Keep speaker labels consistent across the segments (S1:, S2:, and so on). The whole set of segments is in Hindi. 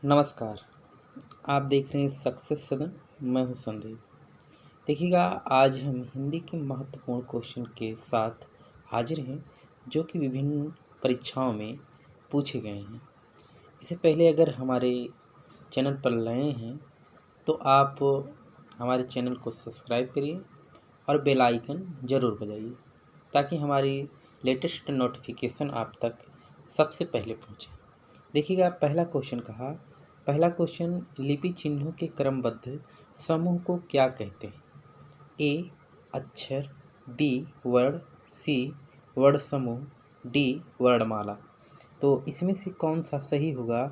S1: नमस्कार। आप देख रहे हैं सक्सेस सदन। मैं हूं संदीप। देखिएगा, आज हम हिंदी के महत्वपूर्ण क्वेश्चन के साथ हाजिर हैं जो कि विभिन्न परीक्षाओं में पूछे गए हैं। इससे पहले अगर हमारे चैनल पर नए हैं तो आप हमारे चैनल को सब्सक्राइब करिए और बेल आइकन ज़रूर बजाइए ताकि हमारी लेटेस्ट नोटिफिकेशन आप तक सबसे पहले पहुँचे। देखिएगा, पहला क्वेश्चन लिपि चिन्हों के क्रमबद्ध समूह को क्या कहते हैं? ए अक्षर, बी वर्ण, सी वर्ण समूह, डी वर्णमाला। तो इसमें से कौन सा सही होगा?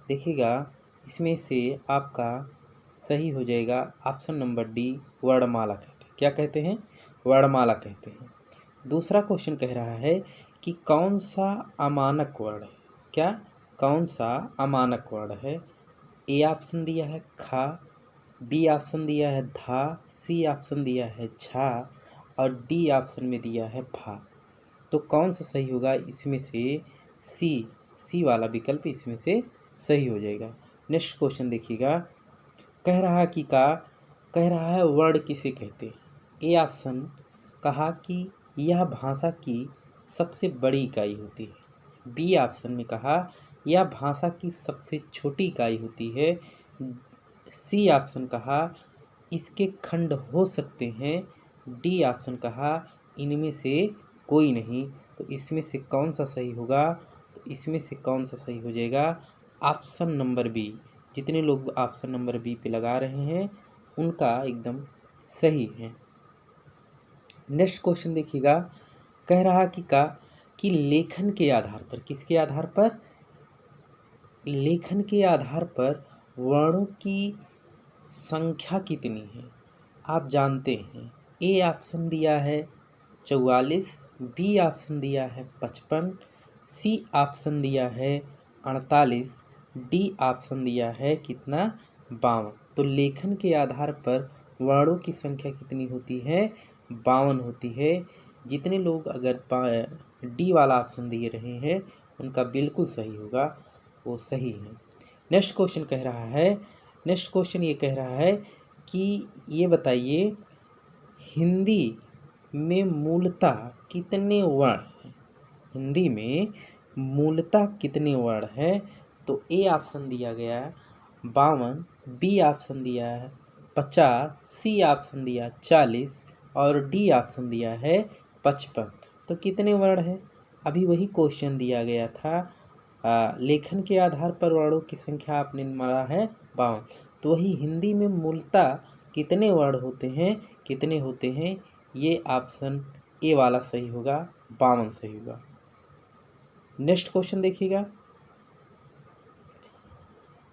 S1: देखिएगा, इसमें से आपका सही हो जाएगा ऑप्शन नंबर डी, वर्णमाला कहते हैं। क्या कहते हैं? वर्णमाला कहते हैं। दूसरा क्वेश्चन कह रहा है कि कौन सा अमानक वर्ण है? क्या? कौन सा अमानक वर्ण है? ए ऑप्शन दिया है खा, बी ऑप्शन दिया है धा, सी ऑप्शन दिया है झा और डी ऑप्शन में दिया है भा। तो कौन सा सही होगा? इसमें से सी वाला विकल्प इसमें से सही हो जाएगा। नेक्स्ट क्वेश्चन देखिएगा, कह रहा है वर्ण किसे कहते हैं? ए ऑप्शन कहा कि यह भाषा की सबसे बड़ी इकाई होती है। बी ऑप्शन में कहा यह भाषा की सबसे छोटी इकाई होती है। सी ऑप्शन कहा इसके खंड हो सकते हैं। डी ऑप्शन कहा इनमें से कोई नहीं। तो इसमें से कौन सा सही होगा? तो इसमें से कौन सा सही हो जाएगा? Option number B. जितने लोग ऑप्शन नंबर बी पे लगा रहे हैं उनका एकदम सही है। नेक्स्ट क्वेश्चन देखिएगा, कह रहा कि लेखन के आधार पर, किसके आधार पर? लेखन के आधार पर वर्णों की संख्या कितनी है? आप जानते हैं। ए ऑप्शन दिया है 44, बी ऑप्शन दिया है 55, सी ऑप्शन दिया है 48, डी ऑप्शन दिया है कितना? 52। तो लेखन के आधार पर वर्णों की संख्या कितनी होती है? 52 होती है। जितने लोग अगर डी वाला ऑप्शन दिए रहे हैं उनका बिल्कुल सही होगा, वो सही है। नेक्स्ट क्वेश्चन ये कह रहा है कि ये बताइए हिंदी में मूलतः कितने वर्ण हैं? हिंदी में मूलतः कितने वर्ण हैं? तो ए ऑप्शन दिया गया 52, बी ऑप्शन दिया है 50, सी ऑप्शन दिया 40 और डी ऑप्शन दिया है 55। तो कितने वर्ण हैं? अभी वही क्वेश्चन दिया गया था, लेखन के आधार पर वर्णों की संख्या आपने मारा है 52। तो वही हिंदी में मूलतः कितने वर्ण होते हैं, कितने होते हैं? ये ऑप्शन ए वाला सही होगा, 52 सही होगा। नेक्स्ट क्वेश्चन देखिएगा,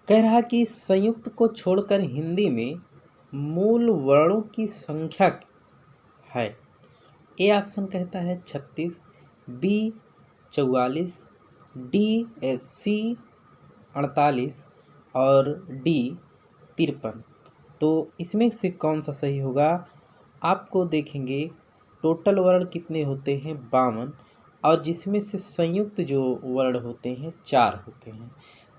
S1: कह रहा कि संयुक्त को छोड़कर हिंदी में मूल वर्णों की संख्या है। ए ऑप्शन कहता है 36, बी 44, सी 48 और डी 53। तो इसमें से कौन सा सही होगा? आपको देखेंगे टोटल वर्ण कितने होते हैं? 52, और जिसमें से संयुक्त जो वर्ण होते हैं 4 होते हैं।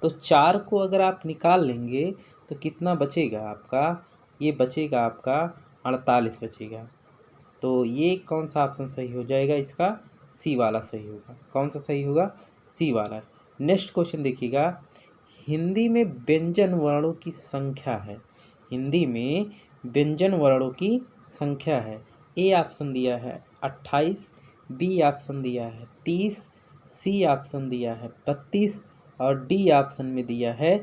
S1: तो 4 को अगर आप निकाल लेंगे तो कितना बचेगा आपका? ये बचेगा आपका 48 बचेगा। तो ये कौन सा ऑप्शन सही हो जाएगा? इसका सी वाला सही होगा। कौन सा सही होगा? सी वाला। नेक्स्ट क्वेश्चन देखिएगा, हिंदी में व्यंजन वर्णों की संख्या है। हिंदी में व्यंजन वर्णों की संख्या है। ए ऑप्शन दिया है 28, बी ऑप्शन दिया है 30, सी ऑप्शन दिया है 32 और डी ऑप्शन में दिया है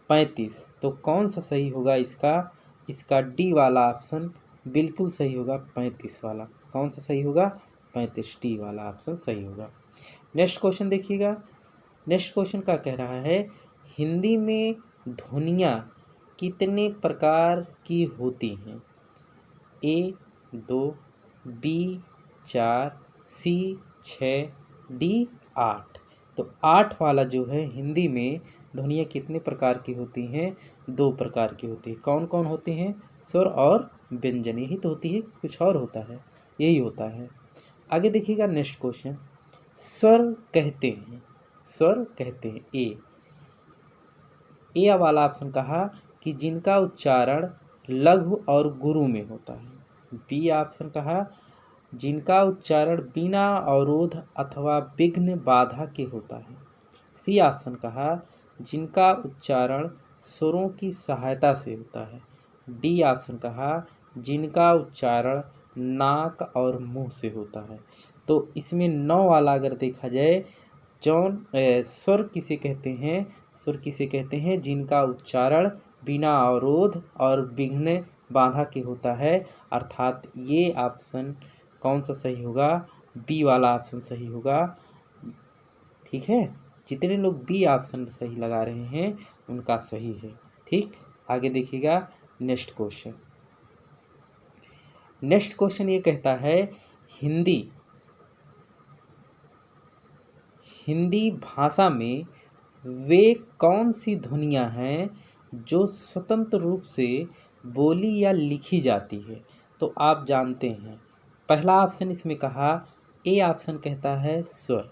S1: 35। तो कौन सा सही होगा इसका? इसका डी वाला ऑप्शन बिल्कुल सही होगा, 35 वाला। कौन सा सही होगा? 35, डी वाला ऑप्शन सही होगा। नेक्स्ट क्वेश्चन देखिएगा, नेक्स्ट क्वेश्चन क्या कह रहा है? हिंदी में ध्वनियाँ कितने प्रकार की होती हैं? ए 2, बी 4, सी 6, डी 8। तो 8 वाला जो है, हिंदी में ध्वनियाँ कितने प्रकार की होती हैं? 2 प्रकार की होती है। कौन कौन होती हैं? स्वर और व्यंजन, यही तो होती है, कुछ और होता है? यही होता है। आगे देखिएगा, नेक्स्ट क्वेश्चन, स्वर कहते हैं ए ए वाला ऑप्शन कहा कि जिनका उच्चारण लघु और गुरु में होता है। बी ऑप्शन कहा जिनका उच्चारण बिना अवरोध अथवा विघ्न बाधा के होता है। सी ऑप्शन कहा जिनका उच्चारण स्वरों की सहायता से होता है। डी ऑप्शन कहा जिनका उच्चारण नाक और मुंह से होता है। तो इसमें 9 वाला अगर देखा जाए, स्वर किसे कहते हैं? स्वर किसे कहते हैं? जिनका उच्चारण बिना अवरोध और विघ्न बाधा के होता है। अर्थात ये ऑप्शन कौन सा सही होगा? बी वाला ऑप्शन सही होगा। ठीक है, जितने लोग बी ऑप्शन सही लगा रहे हैं उनका सही है। ठीक, आगे देखिएगा नेक्स्ट क्वेश्चन। नेक्स्ट क्वेश्चन ये कहता है हिंदी भाषा में वे कौन सी ध्वनियाँ हैं जो स्वतंत्र रूप से बोली या लिखी जाती है? तो आप जानते हैं, पहला ऑप्शन इसमें कहा, ए ऑप्शन कहता है स्वर,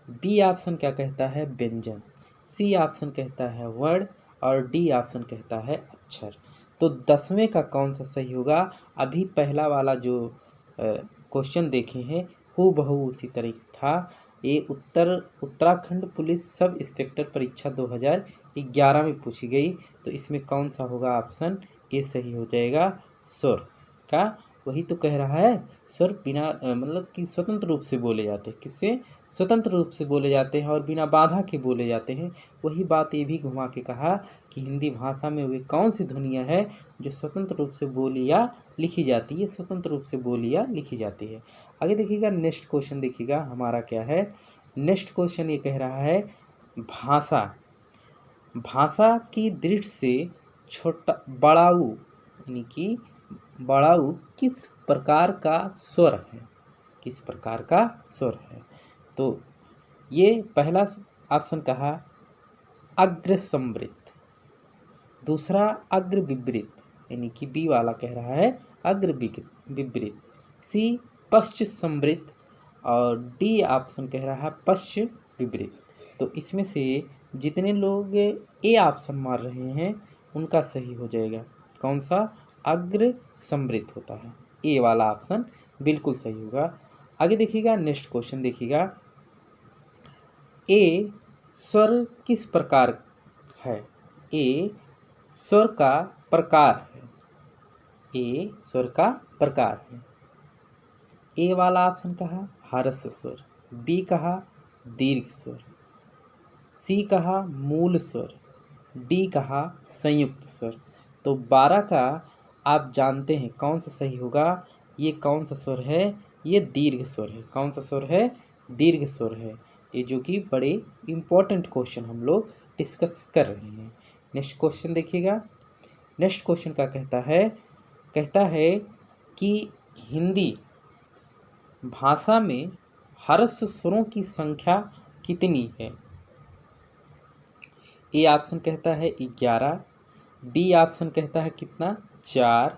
S1: बी ऑप्शन क्या कहता है? व्यंजन, सी ऑप्शन कहता है वर्ण और डी ऑप्शन कहता है अक्षर। तो 10वें का कौन सा सही होगा? अभी पहला वाला जो क्वेश्चन देखे हैं हूबहू उसी तरीके था। ये उत्तराखंड पुलिस सब इंस्पेक्टर परीक्षा 2011 में पूछी गई। तो इसमें कौन सा होगा? ऑप्शन ए सही हो जाएगा, स्वर का। वही तो कह रहा है, स्वर बिना मतलब कि स्वतंत्र रूप से बोले जाते हैं। किससे? स्वतंत्र रूप से बोले जाते हैं और बिना बाधा के बोले जाते हैं। वही बात ये भी घुमा के कहा कि हिंदी भाषा में वे कौन सी ध्वनियाँ हैं जो स्वतंत्र रूप से बोली या लिखी जाती है, स्वतंत्र रूप से बोली या लिखी जाती है। आगे देखिएगा नेक्स्ट क्वेश्चन, देखिएगा हमारा क्या है। नेक्स्ट क्वेश्चन ये कह रहा है भाषा की दृष्टि से छोटा बड़ाऊ यानी कि बड़ाऊ किस प्रकार का स्वर है? किस प्रकार का स्वर है? तो ये पहला ऑप्शन कहा अग्र समृद्ध, दूसरा अग्र विवृत यानी कि बी वाला कह रहा है अग्र विवृत, सी पश्च समृद्ध और डी ऑप्शन कह रहा है पश्च विवृत। तो इसमें से जितने लोग ए ऑप्शन मार रहे हैं उनका सही हो जाएगा। कौन सा? अग्र समृद्ध होता है। ए वाला ऑप्शन बिल्कुल सही होगा। आगे देखिएगा नेक्स्ट क्वेश्चन, देखिएगा ए स्वर किस प्रकार है? ए स्वर का प्रकार है। ए स्वर का प्रकार है। ए वाला ऑप्शन कहा हर्ष स्वर, बी कहा दीर्घ स्वर, सी कहा मूल स्वर, डी कहा संयुक्त स्वर। तो 12 का आप जानते हैं कौन सा सही होगा? ये कौन सा स्वर है? ये दीर्घ स्वर है। कौन सा स्वर है? दीर्घ स्वर है। ये जो कि बड़े इम्पोर्टेंट क्वेश्चन हम लोग डिस्कस कर रहे हैं। नेक्स्ट क्वेश्चन देखिएगा। नेक्स्ट क्वेश्चन क्या कहता है कि हिंदी भाषा में हर्ष स्वरों की संख्या कितनी है? ए ऑप्शन कहता है 11, बी ऑप्शन कहता है कितना? 4,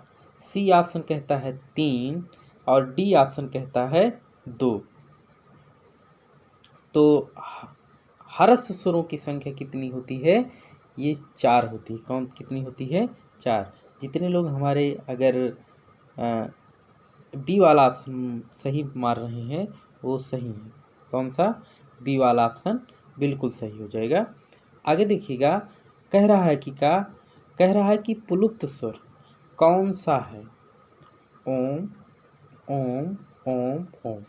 S1: सी ऑप्शन कहता है 3 और डी ऑप्शन कहता है 2। तो हर्ष स्वरों की संख्या कितनी होती है? ये 4 होती है। कौन कितनी होती है? 4। जितने लोग हमारे अगर बी वाला ऑप्शन सही मार रहे हैं वो सही है। कौन सा? बी वाला ऑप्शन बिल्कुल सही हो जाएगा। आगे देखिएगा, कह रहा है कि पुलुप्त स्वर कौन सा है? ओम ओम ओम ओम।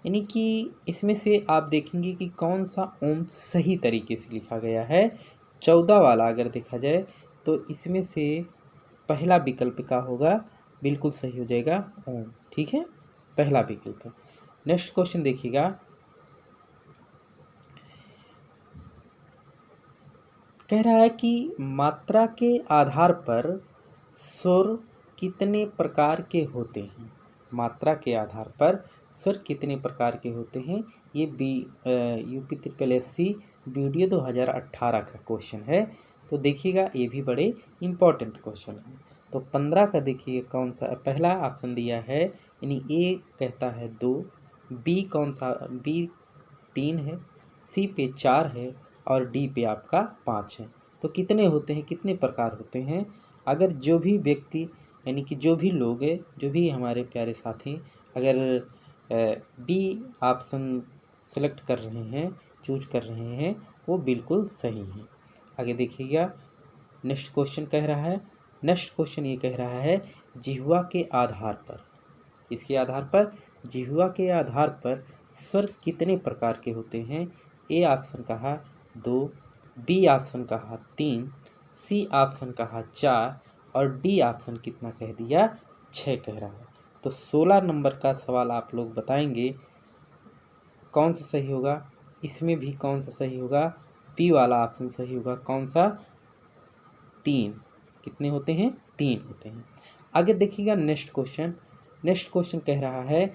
S1: यानी कि इसमें से आप देखेंगे कि कौन सा ओम सही तरीके से लिखा गया है। 14 वाला अगर देखा जाए तो इसमें से पहला विकल्प का होगा, बिल्कुल सही हो जाएगा ओम। ठीक है, पहला विकल्प। नेक्स्ट क्वेश्चन देखिएगा, कह रहा है कि मात्रा के आधार पर स्वर कितने प्रकार के होते हैं? मात्रा के आधार पर स्वर कितने प्रकार के होते हैं? ये यूपी SSC वीडियो 2018 का क्वेश्चन है। तो देखिएगा ये भी बड़े इम्पोर्टेंट क्वेश्चन है। तो 15 का देखिए कौन सा पहला ऑप्शन दिया है, यानी ए कहता है 2, बी कौन सा? बी 3 है, सी पे 4 है और डी पे आपका 5 है। तो कितने होते हैं, कितने प्रकार होते हैं। अगर जो भी व्यक्ति यानी कि जो भी लोग है, जो भी हमारे प्यारे साथी अगर बी ऑप्शन सेलेक्ट कर रहे हैं, चूज कर रहे हैं, वो बिल्कुल सही है। आगे देखिएगा, नेक्स्ट क्वेश्चन कह रहा है, नेक्स्ट क्वेश्चन ये कह रहा है जिह्वा के आधार पर, इसके आधार पर, जिह्वा के आधार पर स्वर कितने प्रकार के होते हैं। ए ऑप्शन कहा 2, बी ऑप्शन कहा 3, सी ऑप्शन कहा 4 और डी ऑप्शन कितना कह दिया 6 कह रहा है। तो 16 नंबर का सवाल आप लोग बताएंगे कौन सा सही होगा। इसमें भी कौन सा सही होगा, बी वाला ऑप्शन सही होगा। कौन सा, 3। कितने होते हैं, 3 होते हैं। आगे देखिएगा नेक्स्ट क्वेश्चन, नेक्स्ट क्वेश्चन कह रहा है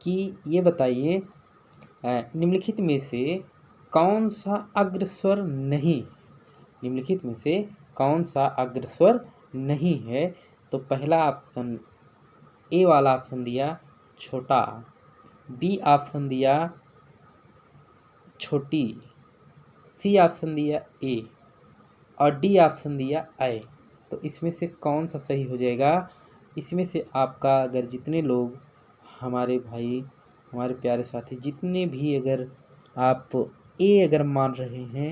S1: कि ये बताइए निम्नलिखित में से कौन सा अग्रस्वर नहीं, निम्नलिखित में से कौन सा अग्रस्वर नहीं है। तो पहला ऑप्शन ए वाला ऑप्शन दिया छोटा, बी ऑप्शन दिया छोटी, सी ऑप्शन दिया ए और डी ऑप्शन दिया आई। तो इसमें से कौन सा सही हो जाएगा। इसमें से आपका अगर जितने लोग हमारे भाई, हमारे प्यारे साथी जितने भी अगर आप ए अगर मान रहे हैं,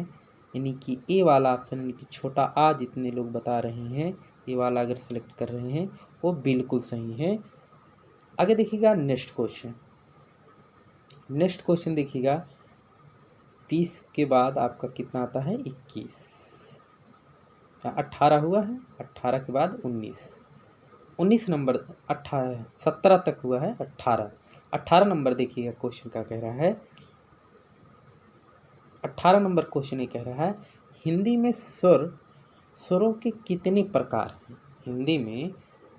S1: यानी कि ए वाला ऑप्शन यानी कि छोटा आ जितने लोग बता रहे हैं, ए वाला अगर सेलेक्ट कर रहे हैं, वो बिल्कुल सही है। आगे देखिएगा नेक्स्ट क्वेश्चन, नेक्स्ट क्वेश्चन देखिएगा 20 के बाद आपका कितना आता है 21, 18 हुआ है, 18 के बाद 19 नंबर, 18 17 तक हुआ है, 18 नंबर देखिएगा क्वेश्चन का कह रहा है, 18 नंबर क्वेश्चन ये कह रहा है हिंदी में स्वरों के कितने प्रकार हैं। हिंदी में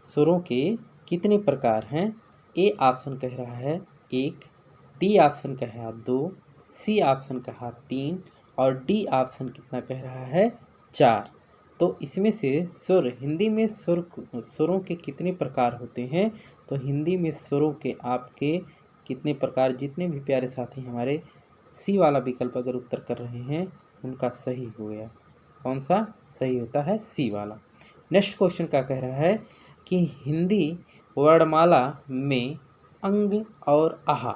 S1: स्वरों के कितने प्रकार हैं। ए ऑप्शन कह रहा है 1, बी ऑप्शन कह रहा है 2, सी ऑप्शन कहा 3 और डी ऑप्शन कितना कह रहा है 4। तो इसमें से स्वर, हिंदी में स्वरों के कितने प्रकार होते हैं। तो हिंदी में स्वरों के आपके कितने प्रकार, जितने भी प्यारे साथी हमारे सी वाला विकल्प अगर उत्तर कर रहे हैं उनका सही हो गया। कौन सा सही होता है, सी वाला। नेक्स्ट क्वेश्चन का कह रहा है कि हिंदी वर्णमाला में अंग और आहा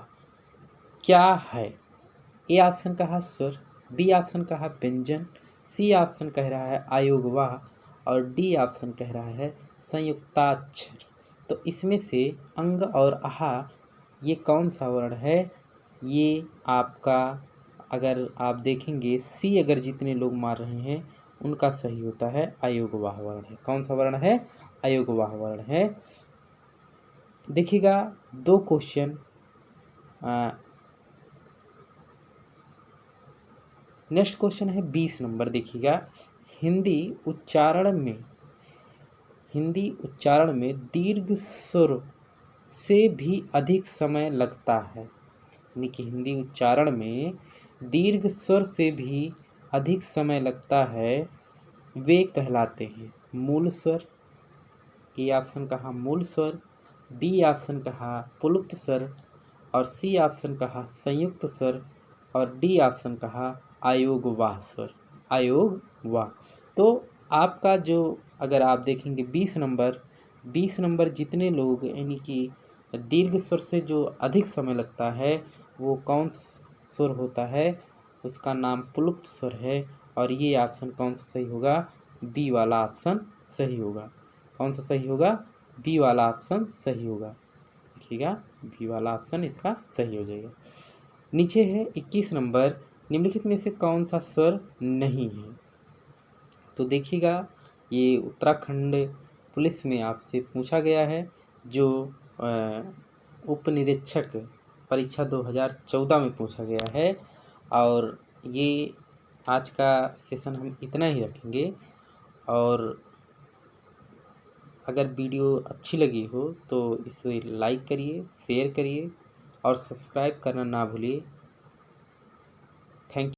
S1: क्या है। ए ऑप्शन कहा स्वर, बी ऑप्शन कहा व्यंजन, सी ऑप्शन कह रहा है आयोगवाह और डी ऑप्शन कह रहा है संयुक्ताक्षर। तो इसमें से अंग और आहा ये कौन सा वर्ण है। ये आपका अगर आप देखेंगे सी अगर जितने लोग मार रहे हैं उनका सही होता है आयोगवाह वर्ण है। कौन सा वर्ण है, आयोगवाह वर्ण है। देखिएगा 2 क्वेश्चन, नेक्स्ट क्वेश्चन है 20 नंबर। देखिएगा हिंदी उच्चारण में दीर्घ स्वर से भी अधिक समय लगता है, यानी कि हिंदी उच्चारण में दीर्घ स्वर से भी अधिक समय लगता है, वे कहलाते हैं मूल स्वर। ए ऑप्शन कहा मूल स्वर, बी ऑप्शन कहा पुलुप्त स्वर और सी ऑप्शन कहा संयुक्त स्वर और डी ऑप्शन कहा आयोगवाह स्वर, आयोगवाह। तो आपका जो अगर आप देखेंगे 20 नंबर जितने लोग यानी कि दीर्घ स्वर से जो अधिक समय लगता है वो कौन सा स्वर होता है, उसका नाम पुलुप्त स्वर है। और ये ऑप्शन कौन सा सही होगा, बी वाला ऑप्शन सही होगा। कौन सा सही होगा, बी वाला ऑप्शन सही होगा। देखिएगा बी वाला ऑप्शन इसका सही हो जाएगा। नीचे है 21 नंबर, निम्नलिखित में से कौन सा स्वर नहीं है। तो देखिएगा ये उत्तराखंड पुलिस में आपसे पूछा गया है, जो उप निरीक्षक परीक्षा 2014 में पूछा गया है। और ये आज का सेशन हम इतना ही रखेंगे। और अगर वीडियो अच्छी लगी हो तो इसे लाइक करिए, शेयर करिए और सब्सक्राइब करना ना भूलिए।